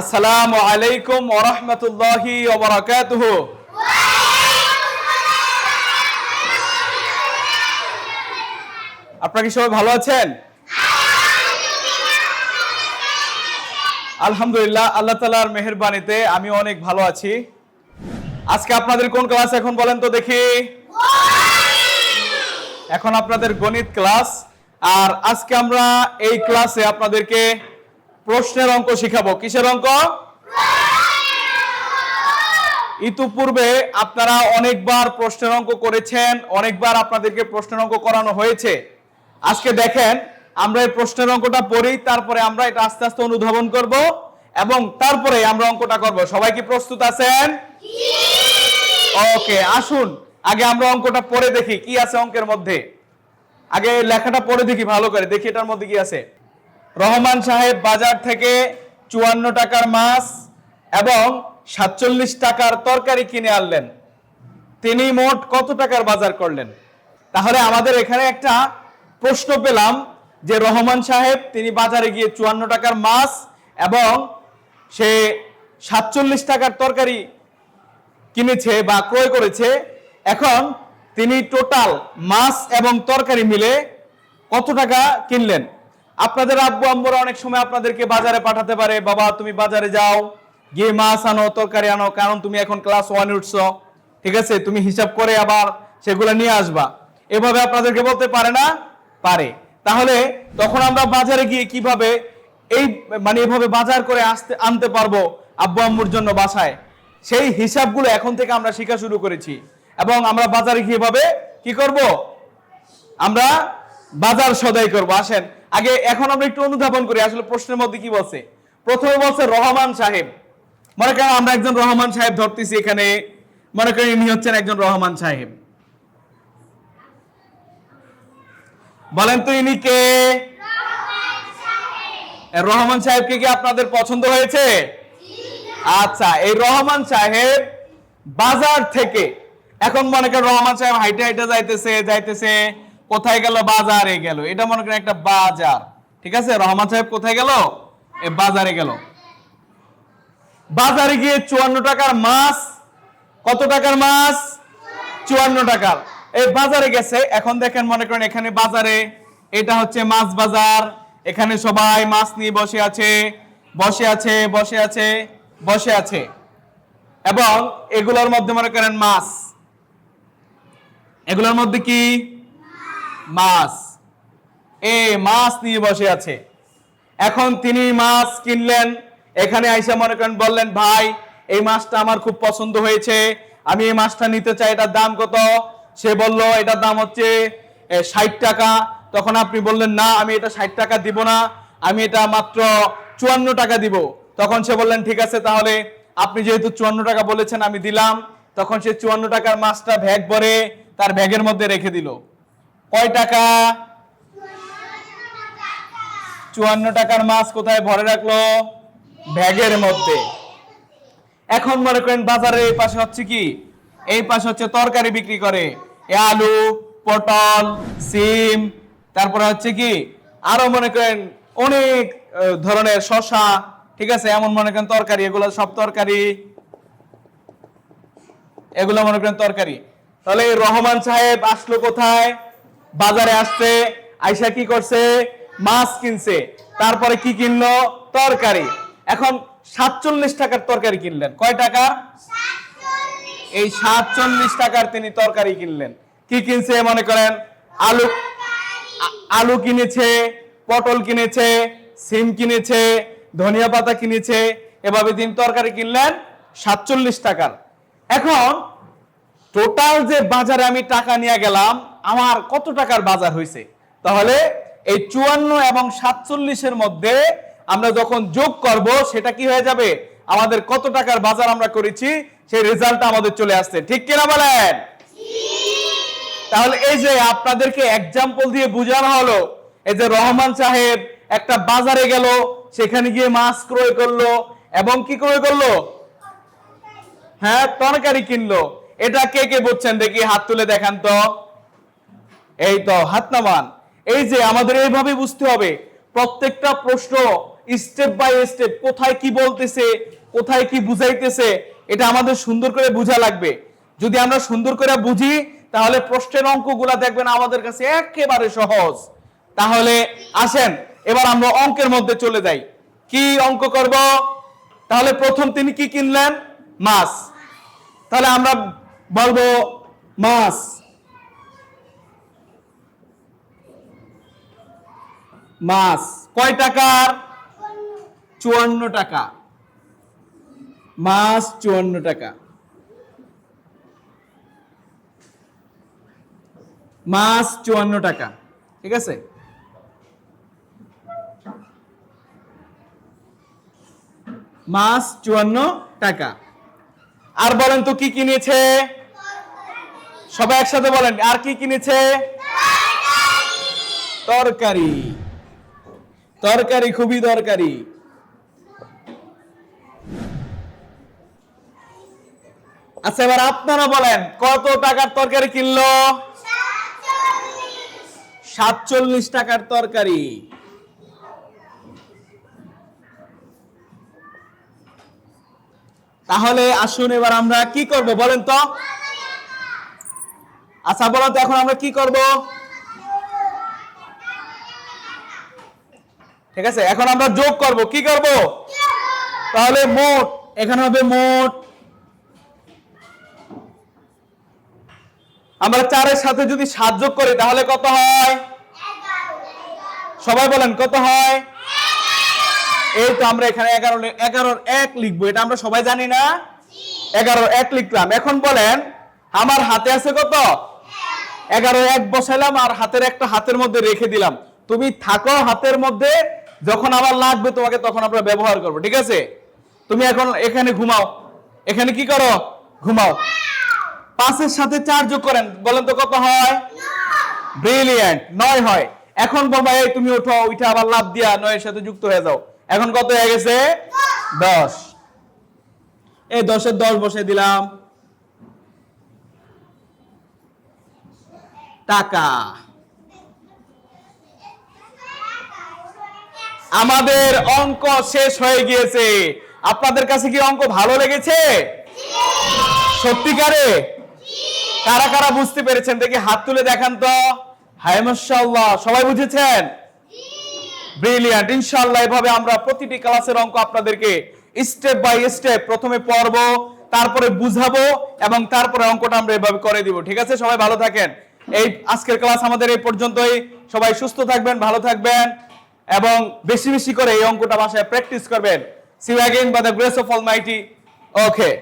আসসালামু আলাইকুম ওয়া রাহমাতুল্লাহি ওয়া বারাকাতুহু। আপনারা কি সবাই ভালো আছেন? আলহামদুলিল্লাহ, আল্লাহ তাআলার মেহেরবানিতে আমি অনেক ভালো আছি। আজকে আপনাদের কোন ক্লাস এখন বলেন তো দেখি? এখন আপনাদের গণিত ক্লাস। আর আজকে আমরা এই ক্লাসে আপনাদেরকে প্রশ্নের অঙ্ক শিখাবো। কিসের অঙ্ক? ইতিপূর্বে আপনারা অনেকবার প্রশ্নের অঙ্ক করেছেন, অনেকবার আপনাদেরকে প্রশ্নের অঙ্ক করানো হয়েছে। আজকে দেখেন আমরা এই প্রশ্নের অঙ্কটা পড়ি, তারপরে আমরা এটা আস্তে আস্তে অনুধাবন করব এবং তারপরে আমরা অঙ্কটা করব। সবাই কি প্রস্তুত আছেন? ওকে, আসুন আগে আমরা অঙ্কটা পড়ে দেখি কি আছে অঙ্কের মধ্যে। আগে লেখাটা পড়ে দেখি, ভালো করে দেখি এটার মধ্যে কি আছে। রহমান সাহেব বাজার থেকে 54 টাকার মাছ এবং 47 টাকার তরকারি কিনে আনলেন। তিনি মোট কত টাকার বাজার করলেন? তাহলে আমাদের এখানে একটা প্রশ্ন পেলাম যে রহমান সাহেব তিনি বাজারে গিয়ে 54 টাকার মাছ এবং সে 47 টাকার তরকারি কিনেছে বা ক্রয় করেছে। এখন তিনি টোটাল মাছ এবং তরকারি মিলে কত টাকা কিনলেন? আপনাদের আব্বু আম্মুরা অনেক সময় আপনাদেরকে বাজারে পাঠাতে পারে, বাবা তুমি বাজারে যাও, গিয়ে মাছ আনো, তরকারি আনো, কারণ তুমি এখন ক্লাস 1 উঠছো, ঠিক আছে, তুমি হিসাব করে আবার সেগুলো নিয়ে আসবা। এভাবে আপনাদেরকে বলতে পারে না? পারে। তাহলে তখন আমরা বাজারে গিয়ে কিভাবে এভাবে বাজার করে আনতে পারবো আব্বু আম্মুর জন্য বাসায়, সেই হিসাবগুলো এখন থেকে আমরা শেখা শুরু করেছি। এবং আমরা বাজারে গিয়ে ভাবে কি করব? আমরা বাজার সদাই করব। আসেন আগে এখন আমরা একটু অনুধাবন করি আসলে প্রশ্নের মধ্যে কি বলছে। প্রথমে বলছে রহমান সাহেব। মনে করেন আমরা একজন রহমান সাহেব ধরতেছি এখানে, মনে করেন ইনি হচ্ছেন একজন রহমান সাহেব। বলেন তো ইনি কে? রহমান সাহেবকে কি আপনাদের পছন্দ হয়েছে? আচ্ছা, এই রহমান সাহেব বাজার থেকে, এখন মনে করেন রহমান সাহেব হাইটে হাইটে যাইতেছে, কোথায় গেল? বাজারে গেল। এটা মনে করেন একটা বাজার, ঠিক আছে। রহমান সাহেব কোথায় গেল? বাজারে গেল। বাজারে গিয়ে 54 টাকার মাছ, কত টাকার মাছ? 54 টাকার। এই বাজারে গেছে। এখন দেখেন মনে করেন এখানে বাজারে, এটা হচ্ছে মাছ বাজার, এখানে সবাই মাছ নিয়ে বসে আছে এবং এগুলোর মধ্যে মনে করেন মাছ, এগুলোর মধ্যে কি? মাছ। মাছ নিয়ে বসে আছে। এখন তিনি মাছ কিনলেন, এখানে আইসা মনে করেন বললেন, ভাই এই মাছটা আমার খুব পছন্দ হয়েছে, আমি এই মাছটা নিতে চাই, এটার দাম কত? সে বলল এটার দাম হচ্ছে 60 টাকা। তখন আপনি বললেন, না আমি এটা 60 টাকা দিব না, আমি এটা মাত্র 54 টাকা দিব। তখন সে বললেন, ঠিক আছে, তাহলে আপনি যেহেতু 54 টাকা বলেছেন আমি দিলাম। তখন সে 54 টাকার মাছটা ব্যাগ ভরে তার ব্যাগের মধ্যে রেখে দিল। কয় টাকা? 54 টাকার মাছ কোথায় ভরে রাখলো? ব্যাগের মধ্যে। এখন মনে করেন বাজারের এই পাশে হচ্ছে কি? এই পাশে হচ্ছে তরকারি বিক্রি করে, আলু, পটল, সিম, তারপরে হচ্ছে কি আরো মনে করেন অনেক ধরনের শসা, ঠিক আছে, এমন মনে করেন তরকারি, এগুলো সব তরকারি, এগুলো মনে করেন তরকারি। তাহলে রহমান সাহেব আসলো কোথায়? বাজারে আসছে। আয়সা কি করছে? মাছ কিনছে। তারপরে কি কিনলো? তরকারি। এখন 47 টাকার তরকারি কিনলেন। কয় টাকা? এই 47 টাকার তিনি তরকারি কিনলেন। কি কিনছে? মনে করেন আলু কিনেছে, পটল কিনেছে, সিম কিনেছে, ধনিয়া পাতা কিনেছে, এভাবে তিনি তরকারি কিনলেন 47 টাকার। এখন টোটাল যে বাজারে আমি টাকা নিয়ে গেলাম, আমার কত টাকার বাজার হয়েছে? তাহলে এই 54 এবং 47 মধ্যে আমরা যখন যোগ করব সেটা কি হয়ে যাবে? আমাদের কত টাকার বাজার আমরা করেছি সেই রেজাল্টটা আমাদের চলে আসছে। ঠিক কিনা বলেন? তাহলে এই যে আপনাদেরকে এক্সাম্পল দিয়ে বোঝানো হলো, এই যে রহমান সাহেব একটা বাজারে গেল, সেখানে গিয়ে মাছ ক্রয় করলো এবং কি ক্রয় করলো? হ্যাঁ, তরকারি কিনলো। এটা কে কে বুঝছেন দেখি হাত তুলে দেখান তো। এই তো হাত নামান। এই যে আমাদের এইভাবে বুঝতে হবে, প্রত্যেকটা প্রশ্ন স্টেপ বাই স্টেপ কোথায় কি বলতেছে, কোথায় কি বুঝাইতেছে, এটা আমাদের সুন্দর করে বোঝা লাগবে। যদি আমরা সুন্দর করে বুঝি তাহলে প্রশ্নের অঙ্কগুলা দেখবেন আমাদের কাছে একেবারে সহজ। তাহলে আসেন এবার আমরা অঙ্কের মধ্যে চলে যাই। কি অঙ্ক করব? তাহলে প্রথম তিনি কি কিনলেন? মাছ। তাহলে আমরা বলবো মাছ, মাছ কয় টাকার? 54 টাকা। মাছ 54 টাকা। মাছ 54 টাকা, ঠিক আছে। মাছ 54 টাকা। আর বলেন তো কি কিনেছে? সবাই একসাথে বলেন, আর কি কিনেছে? তরকারি। তরকারি খুবই দরকারি। আচ্ছা এবার আপনারা বলেন কত টাকার তরকারি কিনলো? 47 টাকার তরকারি। তাহলে আসুন এবার আমরা কি করব বলেন তো? আচ্ছা বলেন তো এখন আমরা কি করব? ঠিক আছে, এখন আমরা যোগ করব। কি করব? তাহলে মোট, এখানে হবে মোট। আমরা 4 এর সাথে যদি 7 যোগ করি তাহলে কত হয়? সবাই বলেন কত হয়? এই তো আমরা এখানে 11 1 লিখবো, এটা আমরা সবাই জানি না? 11 1 লিখলাম। এখন বলেন আমার হাতে আছে কত? 11 1 বসাইলাম আর হাতের একটা হাতের মধ্যে রেখে দিলাম। তুমি থাকো হাতের মধ্যে, যখন আবার লাগবে তোমাকে তখন আমরা ব্যবহার করব, ঠিক আছে? তুমি এখন এখানে ঘুমাও, এখানে কি করো? ঘুমাও। 5 এর সাথে 4 যোগ করেন, বলেন তো কত হয়? ব্রিলিয়ান্ট, 9 হয়। এখন বলবা এই তুমি ওঠো, ওইটা আবার লাভ দিয়া 9 এর সাথে যুক্ত হয়ে যাও। এখন কত হয়ে গেছে? 10। এই 10 এর 10 বসিয়ে দিলাম। টাকা। আমাদের অঙ্ক শেষ হয়ে গিয়েছে। আপনাদের কাছে কি অঙ্ক ভালো লেগেছে? সত্যিকারে? কারা কারা বুঝতে পেরেছেন দেখি হাত তুলে দেখান তো। হায় মাশাআল্লাহ, সবাই বুঝেছেন? ব্রিলিয়ান্ট। ইনশাআল্লাহ এভাবে আমরা প্রতিটি ক্লাসের অঙ্ক আপনাদেরকে স্টেপ বাই স্টেপ প্রথমে পড়ব, তারপরে বুঝাবো এবং তারপরে অঙ্কটা আমরা এভাবে করে দিব, ঠিক আছে? সবাই ভালো থাকেন। এই আজকের ক্লাস আমাদের এই পর্যন্তই। সবাই সুস্থ থাকবেন, ভালো থাকবেন এবং বেশি বেশি করে এই অঙ্কটা বাসায় প্র্যাকটিস করবেন। See you again by the grace of Almighty. Okay.